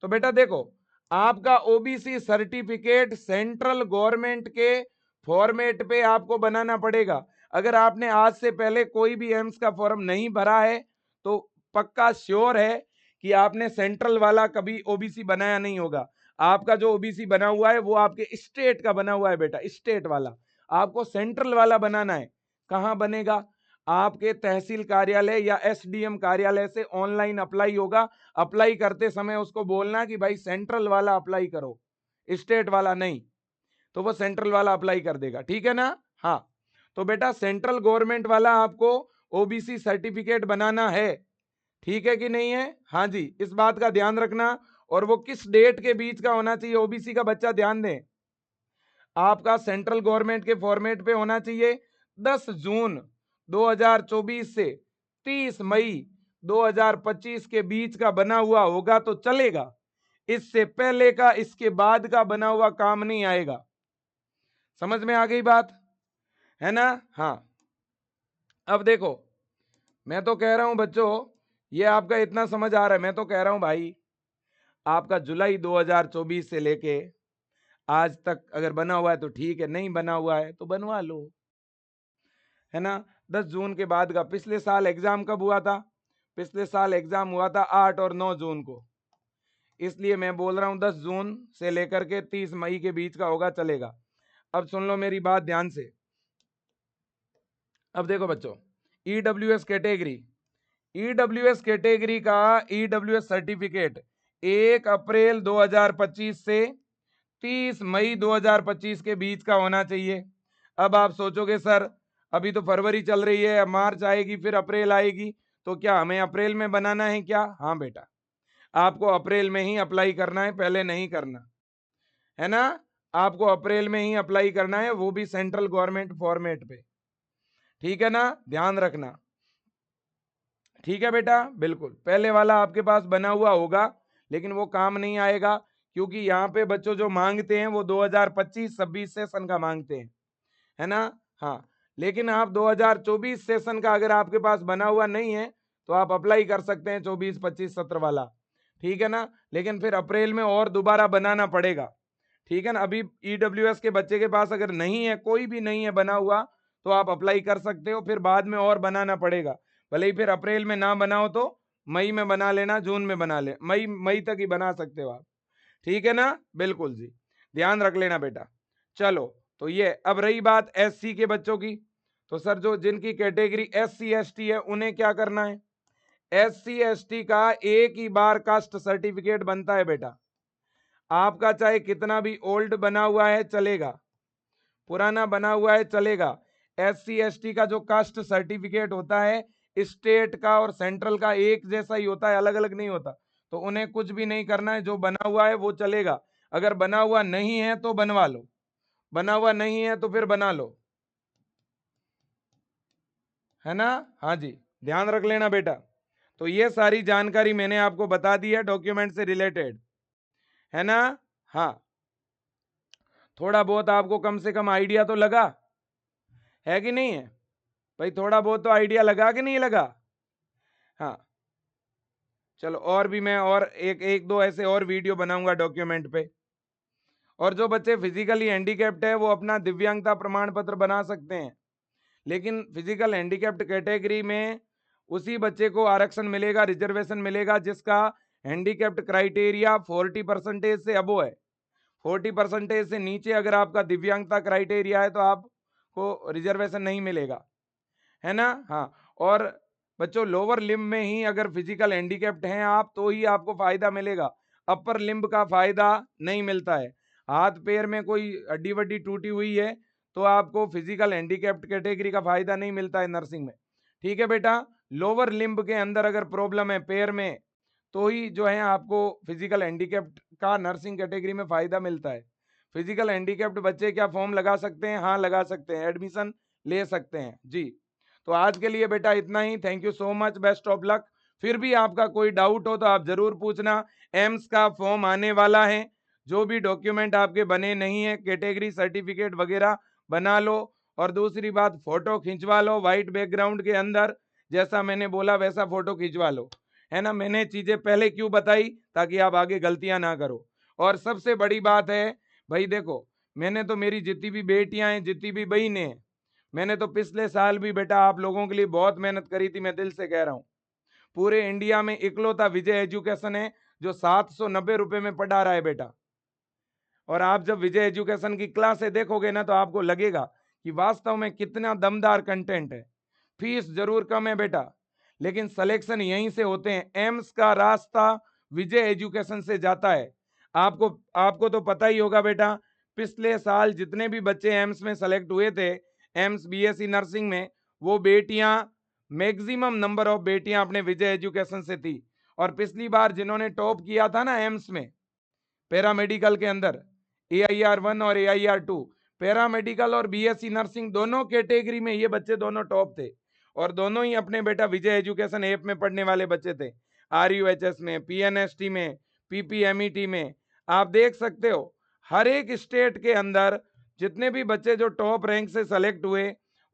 तो बेटा देखो, आपका ओबीसी सर्टिफिकेट सेंट्रल गवर्नमेंट के फॉर्मेट पे आपको बनाना पड़ेगा। अगर आपने आज से पहले कोई भी एम्स का फॉर्म नहीं भरा है तो पक्का श्योर है कि आपने सेंट्रल वाला कभी ओबीसी बनाया नहीं होगा। आपका जो ओबीसी बना हुआ है वो आपके स्टेट का बना हुआ है बेटा, स्टेट वाला। आपको सेंट्रल वाला बनाना है। कहां बनेगा? आपके तहसील कार्यालय या एसडीएम कार्यालय से ऑनलाइन अप्लाई होगा। अप्लाई करते समय उसको बोलना कि भाई सेंट्रल वाला अप्लाई करो, स्टेट वाला नहीं, तो वो सेंट्रल वाला अप्लाई कर देगा, ठीक है ना। हाँ, तो बेटा सेंट्रल गवर्नमेंट वाला आपको ओबीसी सर्टिफिकेट बनाना है, ठीक है कि नहीं है? हाँ जी, इस बात का ध्यान रखना। और वो किस डेट के बीच का होना चाहिए ओबीसी का बच्चा, ध्यान दें, आपका सेंट्रल गवर्नमेंट के फॉर्मेट पे होना चाहिए 10 जून 2024 से 30 मई 2025 के बीच का बना हुआ होगा तो चलेगा। इससे पहले का, इसके बाद का बना हुआ काम नहीं आएगा। समझ में आ गई बात, है ना? हाँ, अब देखो, मैं तो कह रहा हूं बच्चों, ये आपका इतना समझ आ रहा है, मैं तो कह रहा हूं भाई, आपका जुलाई 2024 से लेके आज तक अगर बना हुआ है तो ठीक है, नहीं बना हुआ है तो बनवा लो, है ना। 10 जून के बाद का, पिछले साल एग्जाम कब हुआ था? पिछले साल एग्जाम हुआ था 8 और 9 जून को, इसलिए मैं बोल रहा हूं 10 जून से लेकर के 30 मई के बीच का होगा, चलेगा। अब सुन लो मेरी बात ध्यान से। अब देखो बच्चों, ईडब्ल्यूएस कैटेगरी, ईडब्ल्यूएस कैटेगरी का ईडब्ल्यूएस सर्टिफिकेट 1 अप्रैल 2025 से 30 मई 2025 के बीच का होना चाहिए। अब आप सोचोगे सर अभी तो फरवरी चल रही है, मार्च आएगी, फिर अप्रैल आएगी, तो क्या हमें अप्रैल में बनाना है क्या? हाँ बेटा, आपको अप्रैल में ही अप्लाई करना है, पहले नहीं करना, है ना। आपको अप्रैल में ही अप्लाई करना है, वो भी सेंट्रल गवर्नमेंट फॉर्मेट पे, ठीक है ना, ध्यान रखना। ठीक है बेटा, बिल्कुल पहले वाला आपके पास बना हुआ होगा, लेकिन वो काम नहीं आएगा, क्योंकि यहाँ पे बच्चों जो मांगते हैं वो 2025-26 सेशन का मांगते हैं, है ना। हाँ, लेकिन आप 2024 सेशन का अगर आपके पास बना हुआ नहीं है तो आप अप्लाई कर सकते हैं 24-25 सत्र वाला, ठीक है ना। लेकिन फिर अप्रैल में और दोबारा बनाना पड़ेगा, ठीक है ना। अभी ईडब्ल्यूएस के बच्चे के पास अगर नहीं है, कोई भी नहीं है बना हुआ, तो आप अप्लाई कर सकते हो, फिर बाद में और बनाना पड़ेगा। भले ही फिर अप्रैल में ना बनाओ तो मई में बना लेना, जून में बना ले, मई तक ही बना सकते हो आप, ठीक है ना, बिल्कुल जी, ध्यान रख लेना बेटा। चलो, तो ये अब रही बात एससी के बच्चों की। तो सर जो जिनकी कैटेगरी एससी एसटी है उन्हें क्या करना है? एससी एसटी का एक ही बार कास्ट सर्टिफिकेट बनता है बेटा। आपका चाहे कितना भी ओल्ड बना हुआ है चलेगा, पुराना बना हुआ है चलेगा। एससी एसटी का जो कास्ट सर्टिफिकेट होता है स्टेट का और सेंट्रल का एक जैसा ही होता है, अलग अलग नहीं होता। तो उन्हें कुछ भी नहीं करना है, जो बना हुआ है वो चलेगा। अगर बना हुआ नहीं है तो बनवा लो, बना हुआ नहीं है तो फिर बना लो, है ना। हाँ जी, ध्यान रख लेना बेटा। तो ये सारी जानकारी मैंने आपको बता दी है डॉक्यूमेंट से रिलेटेड, है ना। हाँ, थोड़ा बहुत आपको कम से कम आइडिया तो लगा है कि नहीं है भाई? थोड़ा बहुत तो आइडिया लगा कि नहीं लगा? हाँ, चलो, और भी मैं और एक एक दो ऐसे और वीडियो बनाऊंगा डॉक्यूमेंट पे। और जो बच्चे फिजिकली हैंडीकैप्ड है वो अपना दिव्यांगता प्रमाण पत्र बना सकते हैं, लेकिन फिजिकल हैंडीकैप्ड कैटेगरी में उसी बच्चे को आरक्षण मिलेगा, रिजर्वेशन मिलेगा जिसका हैंडीकैप्ड क्राइटेरिया 40% से अबो है। 40% से नीचे अगर आपका दिव्यांगता क्राइटेरिया है तो आपको रिजर्वेशन नहीं मिलेगा, है ना। हाँ, और बच्चों लोअर लिम्ब में ही अगर फिजिकल हैंडीकैप्ड हैं आप तो ही आपको फायदा मिलेगा, अपर लिम्ब का फायदा नहीं मिलता है। हाथ पैर में कोई हड्डी वड्डी टूटी हुई है तो आपको फिजिकल हैंडीकैप्ड कैटेगरी का फायदा नहीं मिलता है नर्सिंग में, ठीक है बेटा। लोअर लिम्ब के अंदर अगर प्रॉब्लम है पैर में तो ही जो है आपको फिजिकल हैंडीकैप्ड का नर्सिंग कैटेगरी में फायदा मिलता है। फिजिकल हैंडीकैप्ड बच्चे क्या फॉर्म लगा सकते हैं? हाँ लगा सकते हैं, एडमिशन ले सकते हैं जी। तो आज के लिए बेटा इतना ही, thank you so much, best of luck. फिर भी आपका कोई डाउट हो तो आप जरूर पूछना। एम्स का फॉर्म आने वाला है, जो भी डॉक्यूमेंट आपके बने नहीं है कैटेगरी सर्टिफिकेट वगैरह बना लो, और दूसरी बात फोटो खिंचवा लो वाइट बैकग्राउंड के अंदर, जैसा मैंने बोला वैसा फोटो खिंचवा लो, है ना। मैंने चीजें पहले क्यों बताई? ताकि आप आगे गलतियां ना करो। और सबसे बड़ी बात है भाई, देखो मैंने तो, मेरी जितनी भी बेटियां हैं, जितनी भी बहनें हैं, मैंने तो पिछले साल भी बेटा आप लोगों के लिए बहुत मेहनत करी थी, मैं दिल से कह रहा हूं। पूरे इंडिया में इकलौता विजय एजुकेशन है जो 790 रुपए में पढ़ा रहा है बेटा। और आप जब विजय एजुकेशन की क्लासें देखोगे ना तो आपको लगेगा कि वास्तव में कितना दमदार कंटेंट है। फीस जरूर कम है बेटा, लेकिन सिलेक्शन यहीं से होते हैं। एम्स का रास्ता विजय एजुकेशन से जाता है। आपको आपको तो पता ही होगा बेटा, पिछले साल जितने भी बच्चे एम्स में सेलेक्ट हुए थे, एम्स बीएससी नर्सिंग में, वो बेटियां, मैक्सिमम नंबर ऑफ बेटियां अपने विजय एजुकेशन से थी। और पिछली बार जिन्होंने टॉप किया था ना एम्स में पैरामेडिकल के अंदर, AIR 1 और AIR 2, पैरामेडिकल और बीएससी नर्सिंग दोनों कैटेगरी में ये बच्चे दोनों टॉप थे। और दोनों ही अपने बेटा विजय एजुकेशन ऐप में पढ़ने वाले बच्चे थे, RUHS में, PNST में, PPMET में। आप देख सकते हो हर एक स्टेट के अंदर जितने भी बच्चे जो टॉप रैंक से सेलेक्ट हुए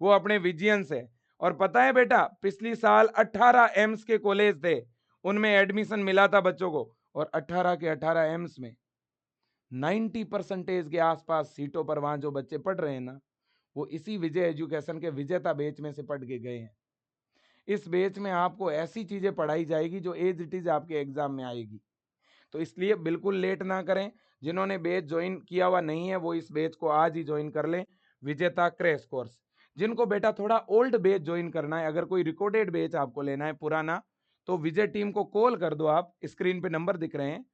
वो अपने विजयन से। और पता है बेटा, पिछली साल 18 एम्स के कॉलेज थे, उनमें एडमिशन मिला था बच्चों को, और 18 के 18 एम्स में 90% के आसपास सीटों पर वहां जो बच्चे पढ़ रहे हैं ना, वो इसी विजय एजुकेशन के विजेता बैच में से पढ़ के गए हैं। इस बैच में आपको ऐसी चीजें पढ़ाई जाएगी जो एज इट इज आपके एग्जाम में आएगी। तो इसलिए बिल्कुल लेट ना करें। जिन्होंने बैच ज्वाइन किया हुआ नहीं है वो इस बैच को आज ही ज्वाइन कर लें, विजेता क्रैश कोर्स। जिनको बेटा थोड़ा ओल्ड बैच ज्वाइन करना है, अगर कोई रिकॉर्डेड बैच आपको लेना है पुराना, तो विजय टीम को कॉल कर दो, आप स्क्रीन पे नंबर दिख रहे हैं,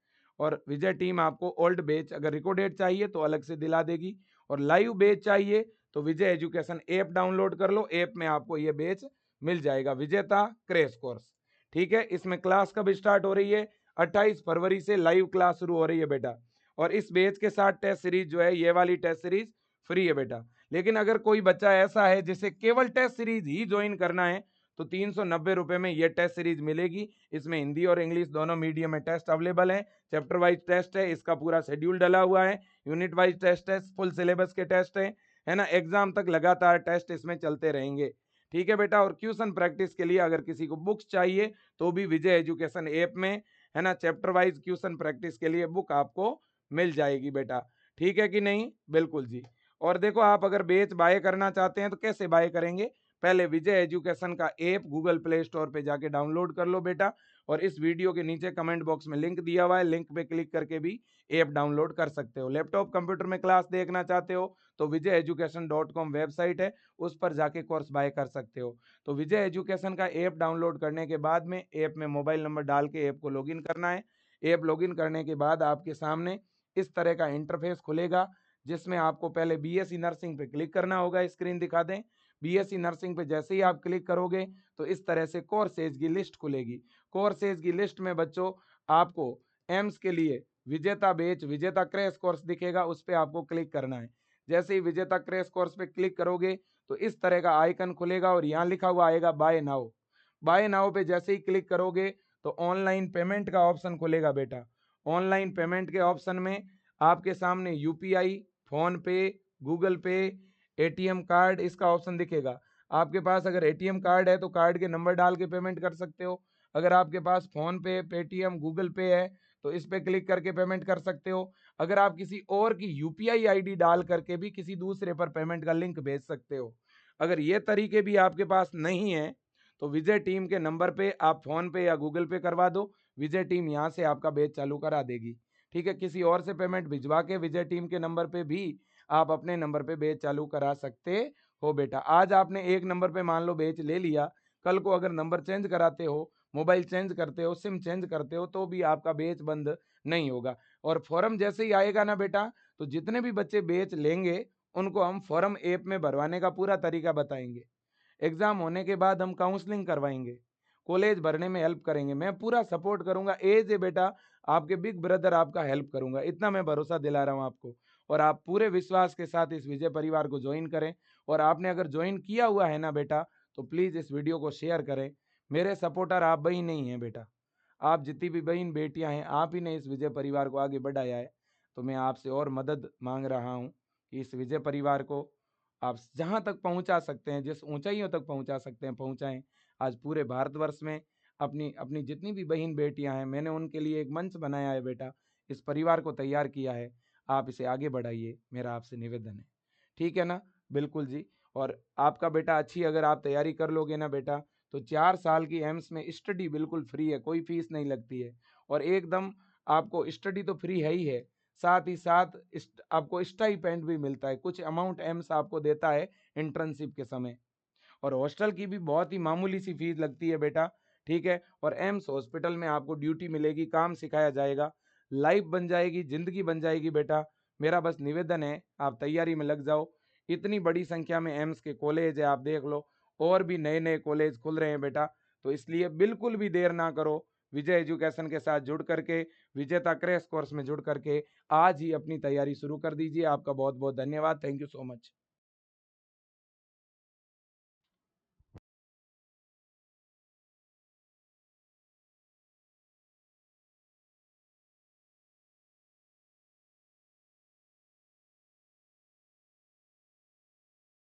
और विजय टीम आपको ओल्ड बैच अगर रिकॉर्डेड चाहिए तो अलग से दिला देगी, और लाइव बैच चाहिए तो विजय एजुकेशन ऐप डाउनलोड कर लो, ऐप में आपको ये बैच मिल जाएगा, विजेता क्रैश कोर्स। ठीक है, इसमें क्लास कब स्टार्ट हो रही है? 28 फरवरी से लाइव क्लास शुरू हो रही है बेटा। और इस बैच के साथ टेस्ट सीरीज जो है, ये वाली टेस्ट सीरीज फ्री है बेटा। लेकिन अगर कोई बच्चा ऐसा है जिसे केवल टेस्ट सीरीज ही ज्वाइन करना है तो 390 रुपए में ये टेस्ट सीरीज मिलेगी। इसमें हिंदी और इंग्लिश दोनों मीडियम में टेस्ट अवेलेबल है, चैप्टर वाइज टेस्ट है, इसका पूरा शेड्यूल डला हुआ है, यूनिट वाइज टेस्ट है, फुल सिलेबस के टेस्ट है ना, एग्जाम तक लगातार टेस्ट इसमें चलते रहेंगे। ठीक है बेटा। और क्वेश्चन प्रैक्टिस के लिए अगर किसी को बुक्स चाहिए तो भी विजय एजुकेशन ऐप में, है ना, चैप्टर वाइज क्वेश्चन प्रैक्टिस के लिए बुक आपको मिल जाएगी बेटा। ठीक है कि नहीं? बिल्कुल जी। और देखो, आप अगर बैच बाय करना चाहते हैं तो कैसे बाय करेंगे? पहले विजय एजुकेशन का ऐप गूगल प्ले स्टोर पे जाके डाउनलोड कर लो बेटा, और इस वीडियो के नीचे कमेंट बॉक्स में लिंक दिया हुआ है, लिंक पे क्लिक करके भी ऐप डाउनलोड कर सकते हो। लैपटॉप कंप्यूटर में क्लास देखना चाहते हो तो विजय एजुकेशन .com वेबसाइट है, उस पर जाके कोर्स बाय कर सकते हो। तो विजय एजुकेशन का ऐप डाउनलोड करने के बाद में ऐप में मोबाइल नंबर डाल के ऐप को लॉगिन करना है। ऐप लॉगिन करने के बाद आपके सामने इस तरह का इंटरफेस खुलेगा, जिसमें आपको पहले बीएससी नर्सिंग पे क्लिक करना होगा। स्क्रीन दिखा दें। बीएससी नर्सिंग पे जैसे ही आप क्लिक करोगे तो इस तरह से कोर्सेज की लिस्ट खुलेगी। कोर्सेज की लिस्ट में बच्चों आपको एम्स के लिए विजेता बैच, विजेता क्रैश कोर्स दिखेगा, उस पर आपको क्लिक करना है। जैसे ही विजेता क्रैश कोर्स पे क्लिक करोगे तो इस तरह का आइकन खुलेगा और यहाँ लिखा हुआ आएगा बाय नाउ। बाय नाउ पे जैसे ही क्लिक करोगे तो ऑनलाइन पेमेंट का ऑप्शन खुलेगा बेटा। ऑनलाइन पेमेंट के ऑप्शन में आपके सामने यूपीआई, फोन पे, गूगल पे, एटीएम कार्ड इसका ऑप्शन दिखेगा। आपके पास अगर एटीएम कार्ड है तो कार्ड के नंबर डाल के पेमेंट कर सकते हो। अगर आपके पास फोन पे, पेटीएम, गूगल पे है तो इस पे क्लिक करके पेमेंट कर सकते हो। अगर आप किसी और की यूपीआई आईडी डाल करके भी किसी दूसरे पर पेमेंट का लिंक भेज सकते हो। अगर ये तरीके भी आपके पास नहीं है तो विजय टीम के नंबर पे आप फोन पे या गूगल पे करवा दो, विजय टीम यहाँ से आपका बैच चालू करा देगी। ठीक है, किसी और से पेमेंट भिजवा के विजय टीम के नंबर पे भी आप अपने नंबर पे बैच चालू करा सकते हो बेटा। आज आपने एक नंबर पे मान लो बैच ले लिया, कल को अगर नंबर चेंज कराते हो, मोबाइल चेंज करते हो, सिम चेंज करते हो तो भी आपका बैच बंद नहीं होगा। और फॉर्म जैसे ही आएगा ना बेटा, तो जितने भी बच्चे बैच लेंगे उनको हम फॉर्म ऐप में भरवाने का पूरा तरीका बताएंगे। एग्जाम होने के बाद हम काउंसलिंग करवाएंगे, कॉलेज भरने में हेल्प करेंगे, मैं पूरा सपोर्ट करूंगा। एज ए बेटा आपके बिग ब्रदर आपका हेल्प करूंगा, इतना मैं भरोसा दिला रहा हूं आपको। और आप पूरे विश्वास के साथ इस विजय परिवार को ज्वाइन करें। और आपने अगर ज्वाइन किया हुआ है ना बेटा तो प्लीज़ इस वीडियो को शेयर करें। मेरे सपोर्टर आप बही नहीं हैं बेटा, आप जितनी भी बहन बेटियां हैं आप ही ने इस विजय परिवार को आगे बढ़ाया है। तो मैं आपसे और मदद मांग रहा हूं कि इस विजय परिवार को आप जहां तक पहुंचा सकते हैं, जिस ऊंचाइयों तक पहुंचा सकते हैं पहुंचाएं। आज पूरे भारतवर्ष में अपनी अपनी जितनी भी बहन बेटियां हैं मैंने उनके लिए एक मंच बनाया है बेटा, इस परिवार को तैयार किया है। आप इसे आगे बढ़ाइए, मेरा आपसे निवेदन है। ठीक है ना? बिल्कुल जी। और आपका बेटा अच्छी अगर आप तैयारी कर लोगे ना बेटा तो 4 साल की एम्स में स्टडी बिल्कुल फ्री है, कोई फीस नहीं लगती है। और एकदम आपको स्टडी तो फ्री है ही है, साथ ही साथ आपको स्टाइपेंड भी मिलता है, कुछ अमाउंट एम्स आपको देता है इंटर्नशिप के समय। और हॉस्टल की भी बहुत ही मामूली सी फीस लगती है बेटा। ठीक है, और एम्स हॉस्पिटल में आपको ड्यूटी मिलेगी, काम सिखाया जाएगा, लाइफ बन जाएगी, जिंदगी बन जाएगी बेटा। मेरा बस निवेदन है आप तैयारी में लग जाओ। इतनी बड़ी संख्या में एम्स के कॉलेज है, आप देख लो, और भी नए नए कॉलेज खुल रहे हैं बेटा। तो इसलिए बिल्कुल भी देर ना करो, विजय एजुकेशन के साथ जुड़ करके, विजेता क्रैश कोर्स में जुड़ करके आज ही अपनी तैयारी शुरू कर दीजिए। आपका बहुत बहुत धन्यवाद। Thank you so much.